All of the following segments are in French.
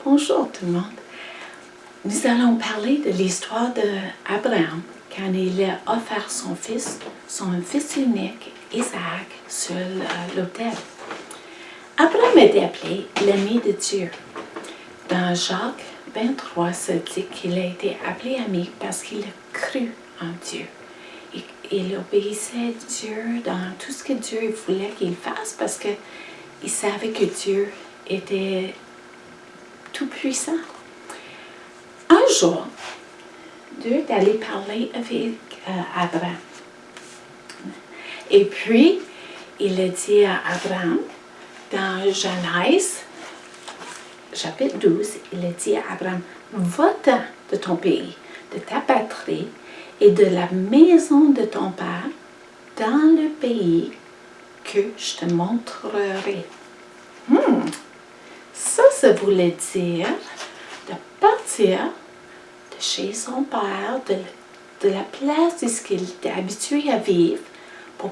Bonjour tout le monde. Nous allons parler de l'histoire d'Abraham quand il a offert son fils unique, Isaac, sur l'autel. Abraham est appelé l'ami de Dieu. Dans Jacques 23, ça dit qu'il a été appelé ami parce qu'il a cru en Dieu. Il obéissait à Dieu dans tout ce que Dieu voulait qu'il fasse parce qu'il savait que Dieu était tout puissant. Un jour, Dieu est allé parler avec Abraham. Et puis, il a dit à Abraham, dans Genèse, chapitre 12, il a dit à Abraham, va-t'en de ton pays, de ta patrie et de la maison de ton père dans le pays que je te montrerai. Ça voulait dire de partir de chez son père, de la place où il était habitué à vivre, pour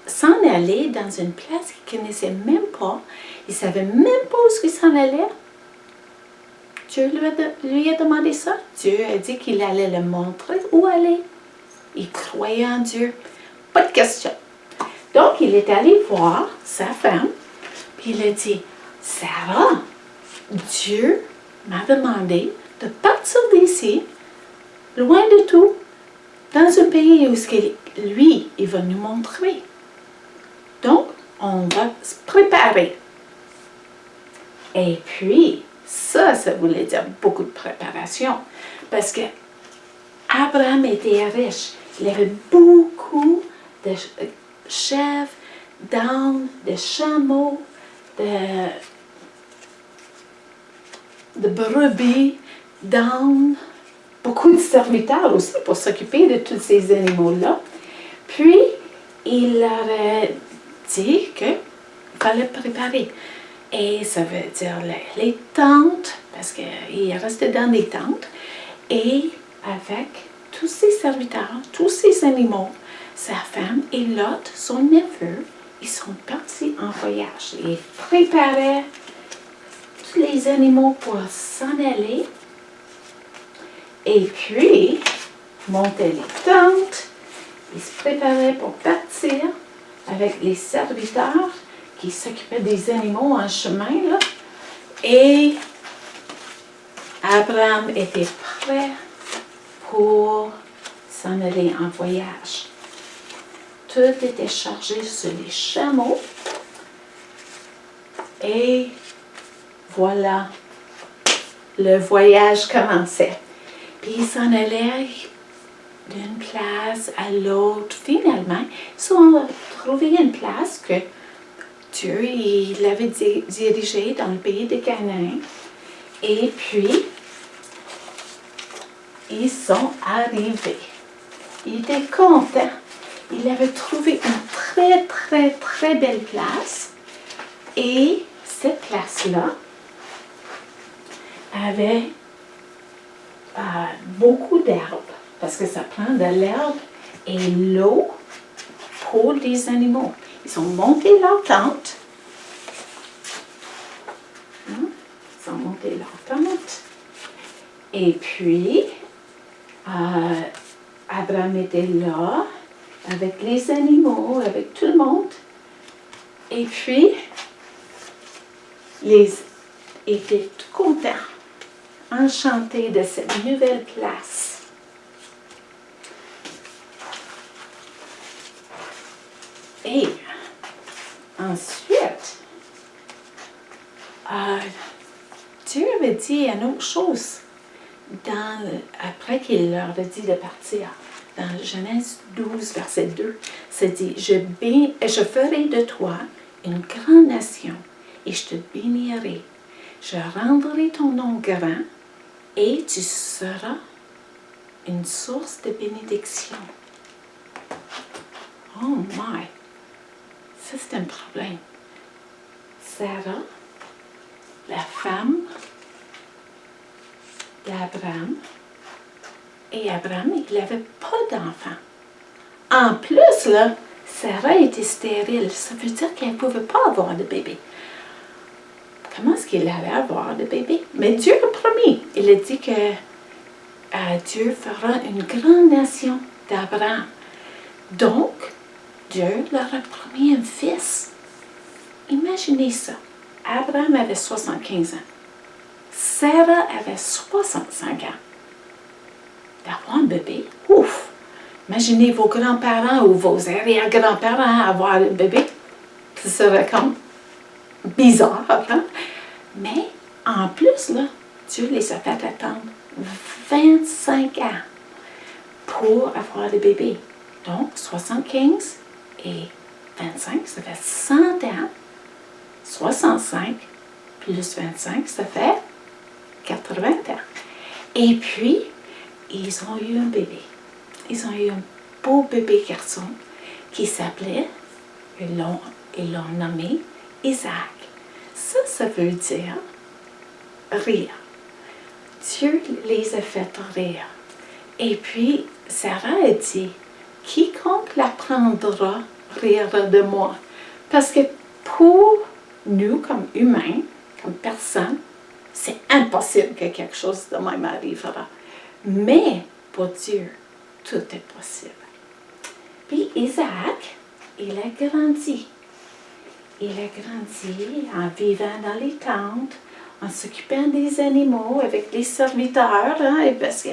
s'en aller dans une place qu'il ne connaissait même pas. Il ne savait même pas où il s'en allait. Dieu lui a demandé ça. Dieu a dit qu'il allait le montrer où aller. Il croyait en Dieu. Pas de question. Donc, il est allé voir sa femme, puis il a dit, Sarah, Dieu m'a demandé de partir d'ici, loin de tout, dans un pays où lui, il va nous montrer. Donc, on va se préparer. Et puis, ça voulait dire beaucoup de préparation, parce que Abraham était riche. Il avait beaucoup de chèvres, d'ânes, de chameaux, de brebis, d'ânes, beaucoup de serviteurs aussi pour s'occuper de tous ces animaux-là. Puis, il leur a dit qu'il fallait préparer. Et ça veut dire les tentes, parce qu'il restait dans des tentes, et avec tous ses serviteurs, tous ses animaux, sa femme et Lot, son neveu, ils sont partis en voyage. Ils préparaient tous les animaux pour s'en aller. Et puis, montaient les tentes. Ils se préparaient pour partir avec les serviteurs qui s'occupaient des animaux en chemin, là. Et Abraham était prêt pour s'en aller en voyage. Tout était chargé sur les chameaux. Et voilà, le voyage commençait. Puis ils s'en allaient d'une place à l'autre. Finalement, ils ont trouvé une place que Dieu il avait dirigée dans le pays de Canaan. Et puis, ils sont arrivés. Ils étaient contents. Ils avaient trouvé une très, très, très belle place. Et cette place-là avait beaucoup d'herbes, parce que ça prend de l'herbe et l'eau pour les animaux. Ils ont monté leur tente. Ils ont monté leur tente. Et puis, Abraham était là, avec les animaux, avec tout le monde. Et puis, ils étaient tout contents, enchantés de cette nouvelle place. Et ensuite, Dieu avait dit une autre chose après qu'il leur a dit de partir. Dans Genèse 12, verset 2, ça dit, je ferai de toi une grande nation et je te bénirai. Je rendrai ton nom grand et tu seras une source de bénédiction. Oh my! Ça, c'est un problème. Sarah, la femme d'Abraham, et Abraham, il n'avait pas d'enfant. En plus, là, Sarah était stérile. Ça veut dire qu'elle ne pouvait pas avoir de bébé. comment est-ce qu'il allait avoir le bébé. Mais Dieu a promis. Il a dit que Dieu fera une grande nation d'Abraham. Donc, Dieu leur a promis un fils. Imaginez ça. Abraham avait 75 ans. Sarah avait 65 ans. D'avoir un bébé, ouf! Imaginez vos grands-parents ou vos arrière-grands-parents avoir un bébé. Ce serait comme bizarre, hein? Mais en plus, là, Dieu les a fait attendre 25 ans pour avoir le bébé. Donc, 75 et 25, ça fait 100 ans. 65 plus 25, ça fait 80 ans. Et puis, ils ont eu un bébé. Ils ont eu un beau bébé garçon qui s'appelait, ils l'ont nommé Isaac. Ça veut dire rire. Dieu les a fait rire. Et puis, Sarah a dit, quiconque l'apprendra rira de moi. Parce que pour nous, comme humains, comme personne, c'est impossible que quelque chose de même arrivera. Mais pour Dieu, tout est possible. Puis Isaac, il a grandi. Il a grandi en vivant dans les tentes, en s'occupant des animaux avec les serviteurs, hein, parce que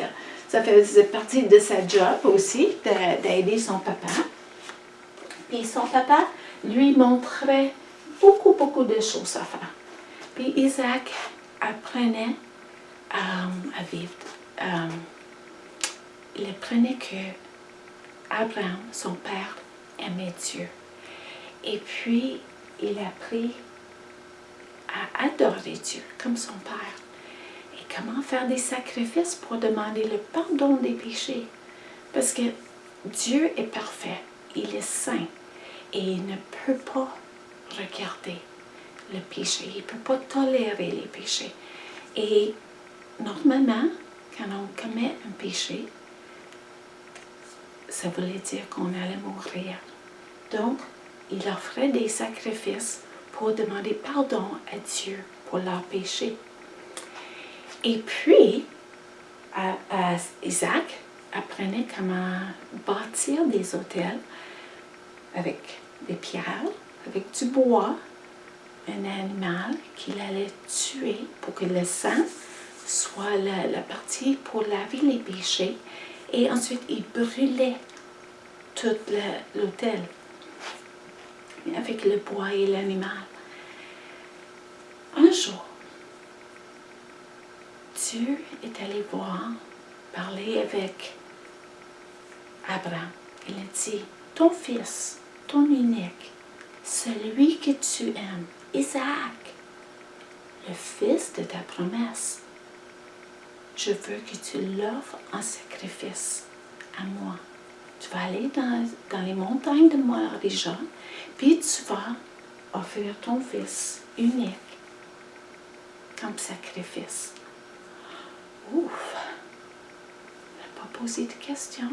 ça faisait partie de sa job aussi, d'aider son papa. Puis son papa lui montrait beaucoup de choses à faire. Puis Isaac apprenait à vivre. Il apprenait que Abraham, son père, aimait Dieu. Et puis, il a appris à adorer Dieu comme son père. Et comment faire des sacrifices pour demander le pardon des péchés. Parce que Dieu est parfait, il est saint. Et il ne peut pas regarder le péché. Il ne peut pas tolérer les péchés. Et normalement, quand on commet un péché, ça voulait dire qu'on allait mourir. Donc, il offrait des sacrifices pour demander pardon à Dieu pour leurs péchés. Et puis, Isaac apprenait comment bâtir des autels avec des pierres, avec du bois, un animal qu'il allait tuer pour que le sang soit la partie pour laver les péchés. Et ensuite, il brûlait tout l'autel avec le bois et l'animal. Un jour, Dieu est allé parler avec Abraham. Il a dit, ton fils, ton unique, celui que tu aimes, Isaac, le fils de ta promesse, je veux que tu l'offres en sacrifice à moi. Tu vas aller dans les montagnes de Moriah, puis tu vas offrir ton fils unique comme sacrifice. Ouf! Il n'a pas posé de questions.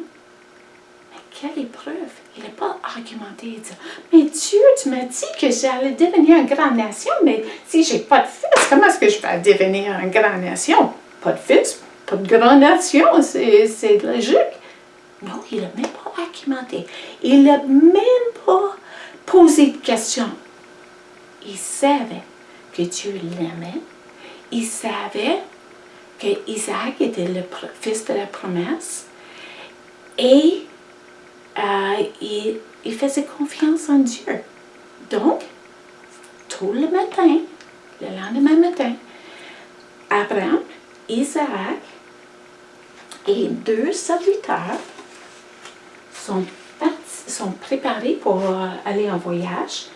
Mais quelle épreuve! Il n'a pas argumenté et dit, mais Dieu, tu m'as dit que j'allais devenir une grande nation, mais si je n'ai pas de fils, comment est-ce que je vais devenir une grande nation? Pas de fils, pas de grande nation, c'est logique. Non, il n'a même pas argumenté. Il n'a même pas posé de questions. Il savait que Dieu l'aimait. Il savait que Isaac était le fils de la promesse. Et il faisait confiance en Dieu. Donc, tout le matin, le lendemain matin, Abraham, Isaac et 2 serviteurs sont préparés pour aller en voyage.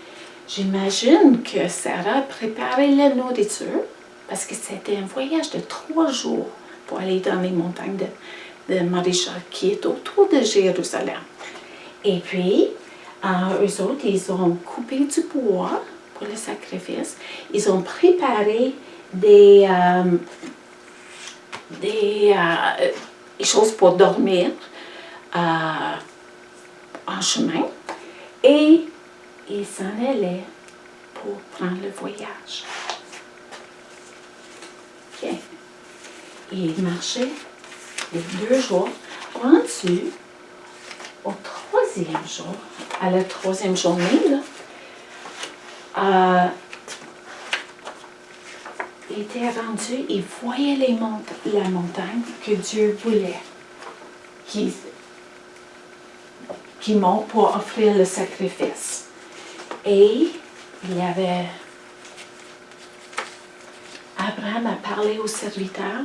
J'imagine que Sarah préparait la nourriture parce que c'était un voyage de 3 jours pour aller dans les montagnes de Moriah qui est autour de Jérusalem. Et puis, eux autres, ils ont coupé du bois pour le sacrifice. Ils ont préparé des choses pour dormir en chemin. Et ils s'en allaient pour prendre le voyage. Bien. Et il marchait les 2 jours, rendu au 3e jour, à la 3e journée, là, il était rendu, il voyait la montagne que Dieu voulait qu'il monte pour offrir le sacrifice. Et Abraham a parlé au serviteur.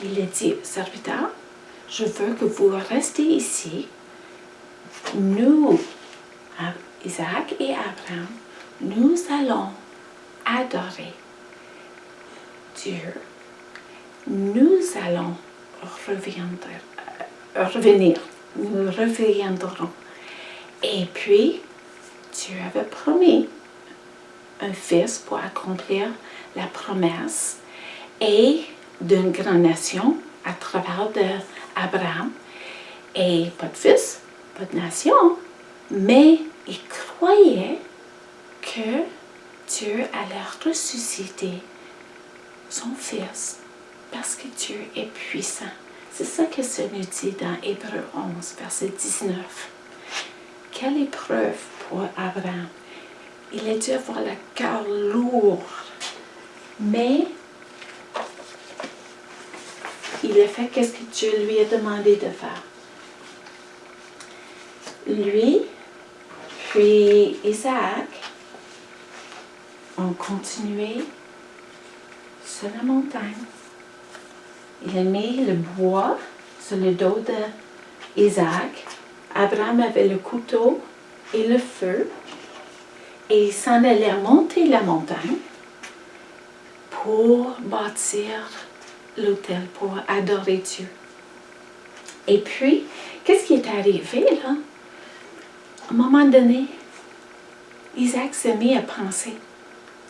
Il a dit, serviteur, je veux que vous restiez ici. Nous, Isaac et Abraham, nous allons adorer Dieu. Nous allons revenir. Nous reviendrons. Et puis, Dieu avait promis un fils pour accomplir la promesse et d'une grande nation à travers Abraham. Et pas de fils, pas de nation, mais il croyait que Dieu allait ressusciter son fils parce que Dieu est puissant. C'est ça que ça nous dit dans Hébreux 11, verset 19. Quelle épreuve pour Abraham. Il a dû avoir le cœur lourd, mais il a fait ce que Dieu lui a demandé de faire. Lui, puis Isaac, ont continué sur la montagne. Il a mis le bois sur le dos d'Isaac. Abraham avait le couteau et le feu. Et il s'en allait monter la montagne pour bâtir l'autel, pour adorer Dieu. Et puis, qu'est-ce qui est arrivé là? À un moment donné, Isaac s'est mis à penser,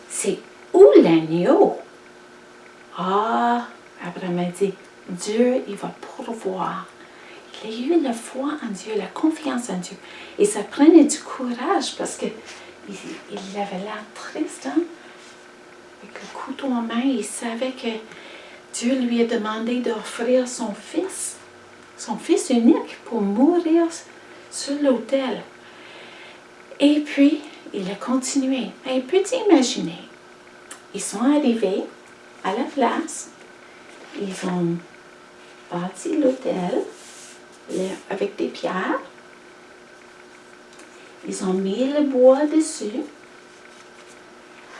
c'est où l'agneau? Ah, Abraham a dit, Dieu, il va pourvoir. Il a eu la foi en Dieu, la confiance en Dieu. Et ça prenait du courage parce que il avait l'air triste, hein? Avec le couteau en main, il savait que Dieu lui a demandé d'offrir son fils unique, pour mourir sur l'autel. Et puis, il a continué. Et peux-tu imaginer? Ils sont arrivés à la place, ils ont bâti l'autel avec des pierres, ils ont mis le bois dessus.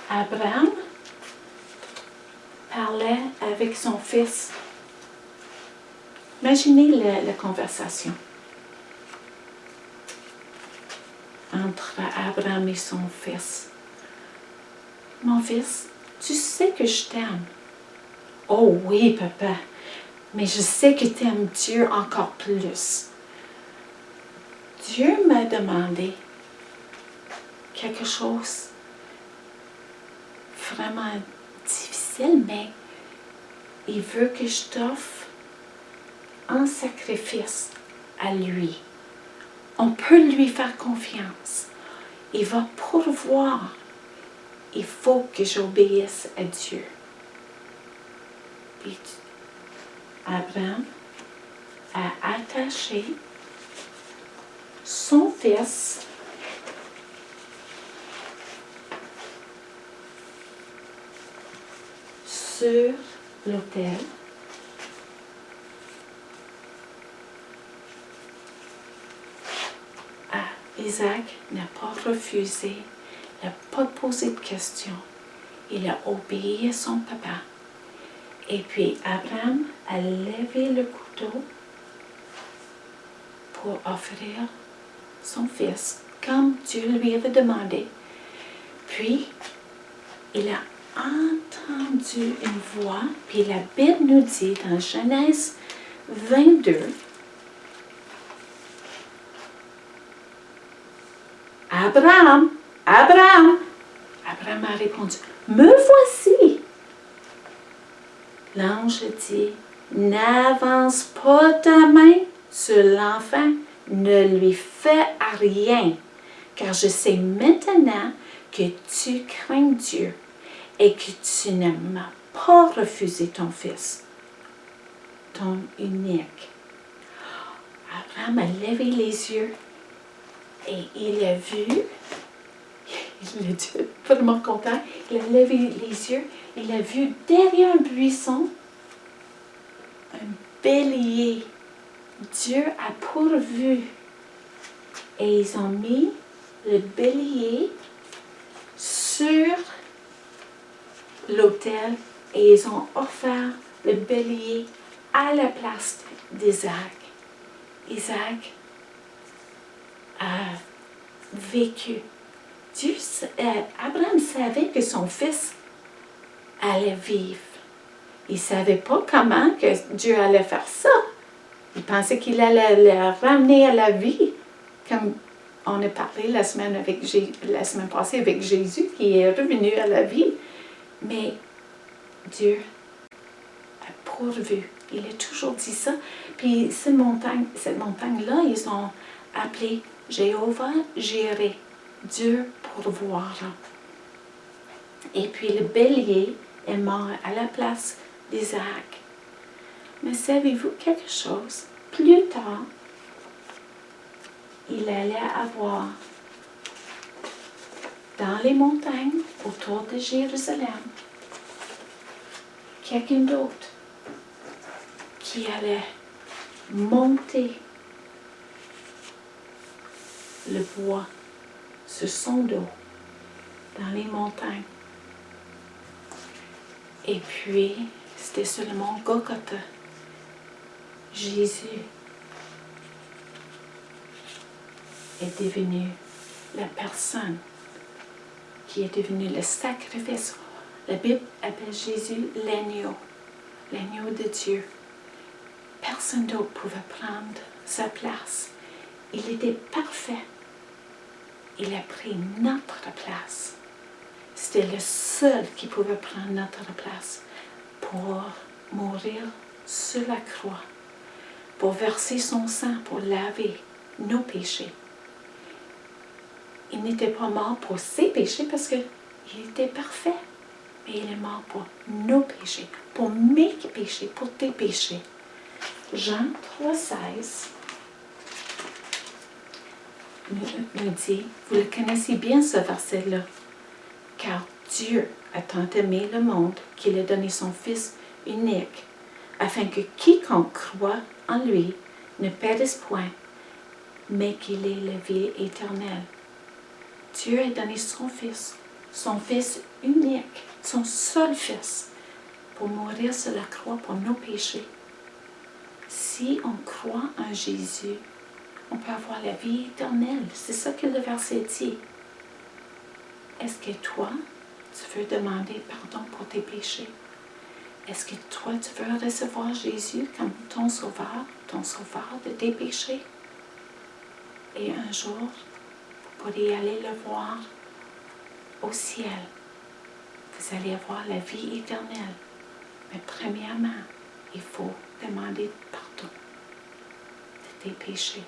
Abraham parlait avec son fils. Imaginez la conversation entre Abraham et son fils. Mon fils, tu sais que je t'aime. Oh oui, papa, mais je sais que tu aimes Dieu encore plus. Dieu m'a demandé quelque chose vraiment difficile, mais il veut que je t'offre un sacrifice à lui. On peut lui faire confiance. Il va pourvoir. Il faut que j'obéisse à Dieu. Puis Abraham a attaché son fils sur l'autel. Isaac n'a pas refusé, n'a pas posé de questions. Il a obéi à son papa. Et puis Abraham a levé le couteau pour offrir son fils, comme Dieu lui avait demandé. Puis, il a entendu une voix, puis la Bible nous dit dans Genèse 22, Abraham, Abraham. Abraham a répondu, me voici. L'ange dit, n'avance pas ta main sur l'enfant, ne lui fais rien, car je sais maintenant que tu crains Dieu et que tu ne m'as pas refuser ton fils, ton unique. Abraham a levé les yeux et il a vu, il était vraiment content, il a levé les yeux, il a vu derrière un buisson un bélier. Dieu a pourvu et ils ont mis le bélier sur l'autel et ils ont offert le bélier à la place d'Isaac. Isaac a vécu. Abraham savait que son fils allait vivre. Il ne savait pas comment que Dieu allait faire ça. Il pensait qu'il allait le ramener à la vie, comme on a parlé la semaine passée avec Jésus, qui est revenu à la vie. Mais Dieu a pourvu. Il a toujours dit ça. Puis cette montagne-là, ils ont appelé Jéhovah Jireh, Dieu pourvoira. Et puis le bélier est mort à la place d'Isaac. Mais savez-vous quelque chose? Plus tard, il allait avoir dans les montagnes autour de Jérusalem quelqu'un d'autre qui allait monter le bois sur son dos dans les montagnes. Et puis, c'était sur le mont Golgotha. Jésus est devenu la personne qui est devenue le sacrifice. La Bible appelle Jésus l'agneau de Dieu. Personne d'autre pouvait prendre sa place. Il était parfait. Il a pris notre place. C'était le seul qui pouvait prendre notre place pour mourir sur la croix, pour verser son sang, pour laver nos péchés. Il n'était pas mort pour ses péchés parce qu'il était parfait, mais il est mort pour nos péchés, pour mes péchés, pour tes péchés. Jean 3,16 nous dit, vous le connaissez bien ce verset-là, car Dieu a tant aimé le monde qu'il a donné son Fils unique, afin que quiconque croit en lui ne périsse point, mais qu'il ait la vie éternelle. Dieu a donné son Fils unique, son seul Fils, pour mourir sur la croix pour nos péchés. Si on croit en Jésus, on peut avoir la vie éternelle. C'est ça que le verset dit. Est-ce que toi, tu veux demander pardon pour tes péchés? Est-ce que toi, tu veux recevoir Jésus comme ton sauveur de tes péchés? Et un jour, vous pourrez aller le voir au ciel. Vous allez avoir la vie éternelle. Mais premièrement, il faut demander pardon de tes péchés.